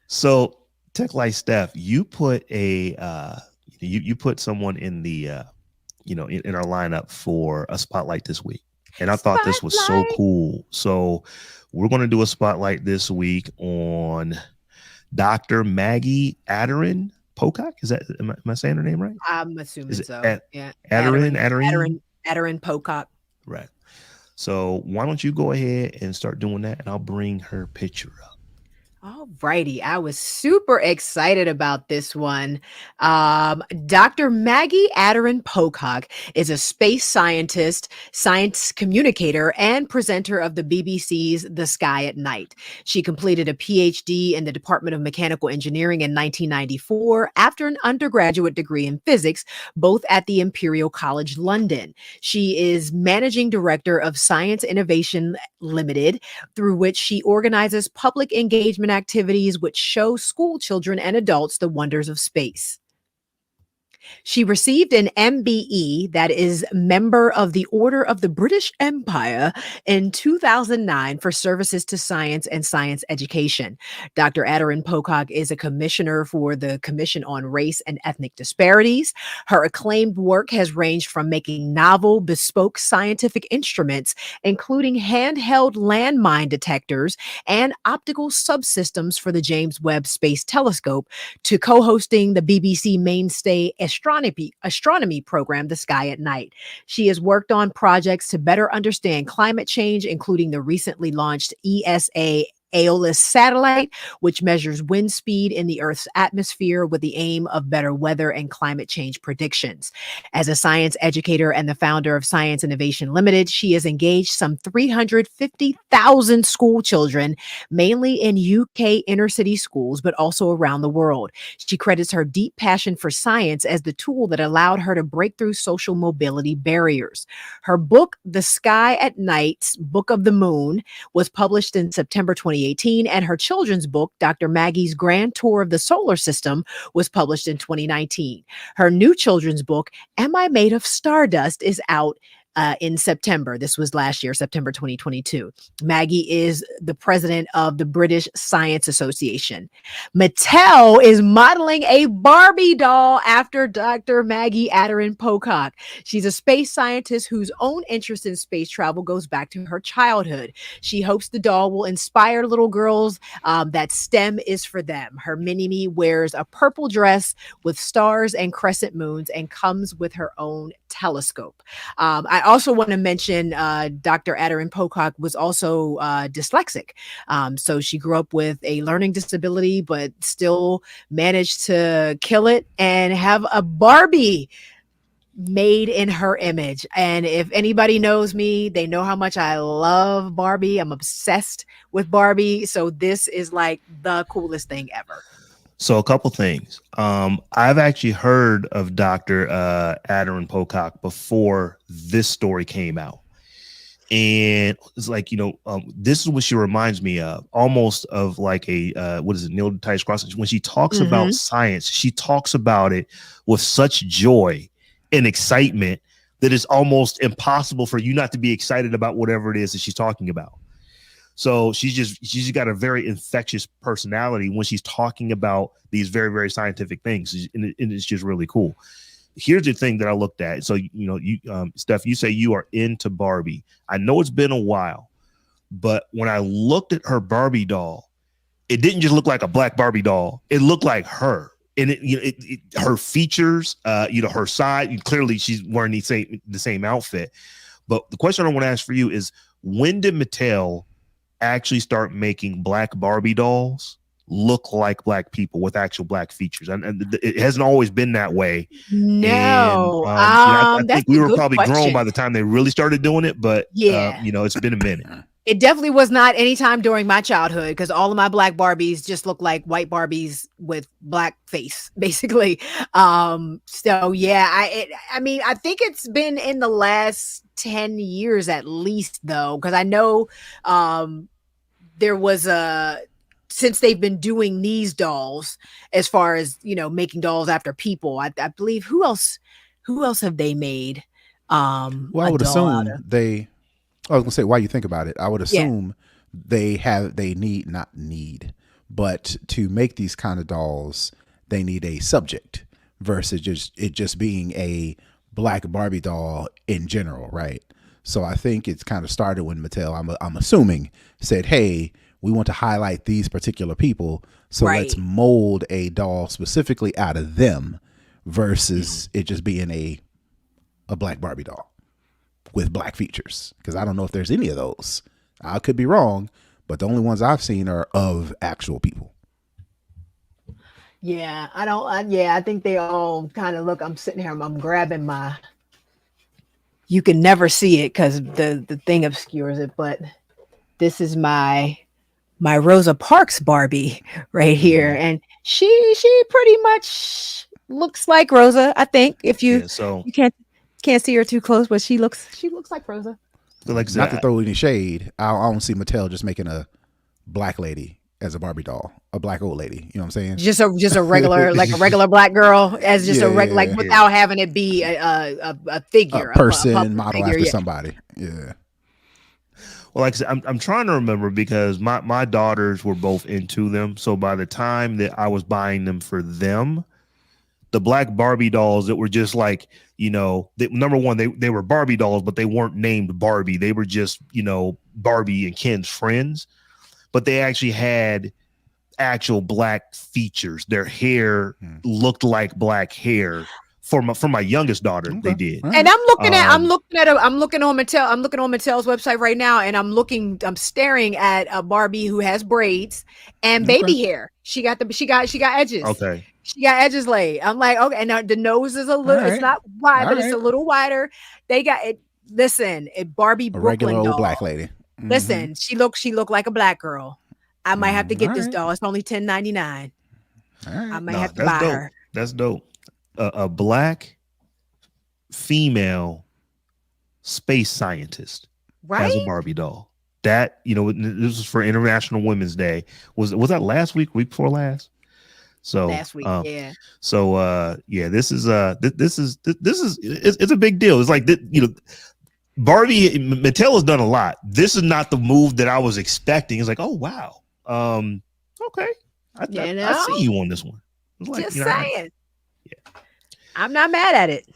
So Tech Light Steph, you put a you put someone in the in our lineup for a spotlight this week. And I thought this was so Spotlight. cool. So we're going to do a spotlight this week on Dr. Maggie Aderin Pocock. Is that am I saying her name right? I'm Is assuming it so. Yeah. Aderin? Aderin, Aderin? Aderin Pocock. Right. So why don't you go ahead and start doing that, and I'll bring her picture up. All righty. I was super excited about this one. Dr. Maggie Aderin Pocock is a space scientist, science communicator, and presenter of the BBC's The Sky at Night. She completed a PhD in the Department of Mechanical Engineering in 1994 after an undergraduate degree in physics, both at the Imperial College London. She is managing director of Science Innovation Limited, through which she organizes public engagement activities which show school children and adults the wonders of space. She received an MBE, that is Member of the Order of the British Empire, in 2009 for services to science and science education. Dr. Aderin Pocock is a commissioner for the Commission on Race and Ethnic Disparities. Her acclaimed work has ranged from making novel, bespoke scientific instruments, including handheld landmine detectors and optical subsystems for the James Webb Space Telescope, to co-hosting the BBC mainstay astronomy program, The Sky at Night. She has worked on projects to better understand climate change, including the recently launched ESA Aeolus satellite, which measures wind speed in the Earth's atmosphere with the aim of better weather and climate change predictions. As a science educator and the founder of Science Innovation Limited, she has engaged some 350,000 school children, mainly in UK inner city schools, but also around the world. She credits her deep passion for science as the tool that allowed her to break through social mobility barriers. Her book, The Sky at Night, Book of the Moon, was published in September 2018, and her children's book, Dr. Maggie's Grand Tour of the Solar System, was published in 2019. Her new children's book, Am I Made of Stardust, is out in September. This was last year, September 2022. Maggie is the president of the British Science Association. Mattel is modeling a Barbie doll after Dr. Maggie Aderin Pocock. She's a space scientist whose own interest in space travel goes back to her childhood. She hopes the doll will inspire little girls that STEM is for them. Her mini-me wears a purple dress with stars and crescent moons and comes with her own telescope. I also want to mention Dr. Aderin Pocock was also dyslexic. So she grew up with a learning disability, but still managed to kill it and have a Barbie made in her image. And if anybody knows me, they know how much I love Barbie. I'm obsessed with Barbie. So this is like the coolest thing ever. So a couple things. I've actually heard of Dr. Aderin Pocock before this story came out. And it's like, this is what she reminds me of, almost of like a, what is it, Neil deGrasse Tyson. When she talks about science, she talks about it with such joy and excitement that it's almost impossible for you not to be excited about whatever it is that she's talking about. So she's just got a very infectious personality when she's talking about these very, very scientific things. And it's just really cool. Here's the thing that I looked at. So, Steph, you say you are into Barbie. I know it's been a while, but when I looked at her Barbie doll, it didn't just look like a black Barbie doll. It looked like her. And her features, her side, clearly she's wearing the same outfit. But the question I want to ask for you is, when did Mattel actually start making black Barbie dolls look like black people with actual black features? And it hasn't always been that way. No, And I that's think we a were good probably question. grown by the time they really started doing it, but Yeah. it's been a minute. It definitely was not any time during my childhood, because all of my black Barbies just look like white Barbies with black face, basically. So yeah, I mean, I think it's been in the last 10 years at least, though, because I know there was since they've been doing these dolls, as far as making dolls after people. I believe who else have they made? Well, I A would doll out assume of? I was gonna say, while you think about it, I would Yeah. assume they need, not need, But to make these kind of dolls, they need a subject versus just being a black Barbie doll in general, right? So I think it's kind of started when Mattel, I'm assuming, said, "Hey, we want to highlight these particular people, so let's Right. mold a doll specifically out of them, versus it just being a black Barbie doll with black features." Because I don't know if there's any of those. I could be wrong, but the only ones I've seen are of actual people. Yeah, I don't. Yeah, I think they all kind of look. I'm sitting here. I'm grabbing my. You can never see it because the thing obscures it. But this is my Rosa Parks Barbie right here, Mm-hmm. and she pretty much looks like Rosa. I think if Yeah. So you can't see her too close, but she looks like Rosa. like I Not to said, throw any shade, I don't see Mattel just making a black lady as a Barbie doll, a black old lady. You know what I'm saying? Just a regular like a regular black girl as just a like Yeah, yeah. without having it be a a figure a person public model figure. after Yeah, somebody. Yeah. Well, like I said, I'm trying to remember because my daughters were both into them. So by the time that I was buying them for them, the black Barbie dolls that were just like, number one, they were Barbie dolls, but they weren't named Barbie. They were just, Barbie and Ken's friends, but they actually had actual black features. Their hair Hmm. looked like black hair. For my youngest daughter, they Okay. did. All and right. I'm looking on Mattel's website right now, and I'm staring at a Barbie who has braids and Okay. baby hair. She got edges. Okay. She got edges laid. I'm like, okay, and the nose is a All little. It's right. not wide, All but it's a right. little wider. They got it. Listen, a Barbie A regular Brooklyn old doll. black lady. Mm-hmm. Listen, she looked like a black girl. I might have to All get this right. doll. It's only $10.99. All I right. might No, have to that's buy dope. her. That's dope. A black female space scientist has a Right? Barbie doll. That this was for International Women's Day. Was that last week before last? So Last week, yeah. yeah, this is it's a big deal. It's like Barbie Mattel has done a lot. This is not the move that I was expecting. It's like, oh wow, okay, I You I know, see you on this one. It's like just saying. I'm not mad at it.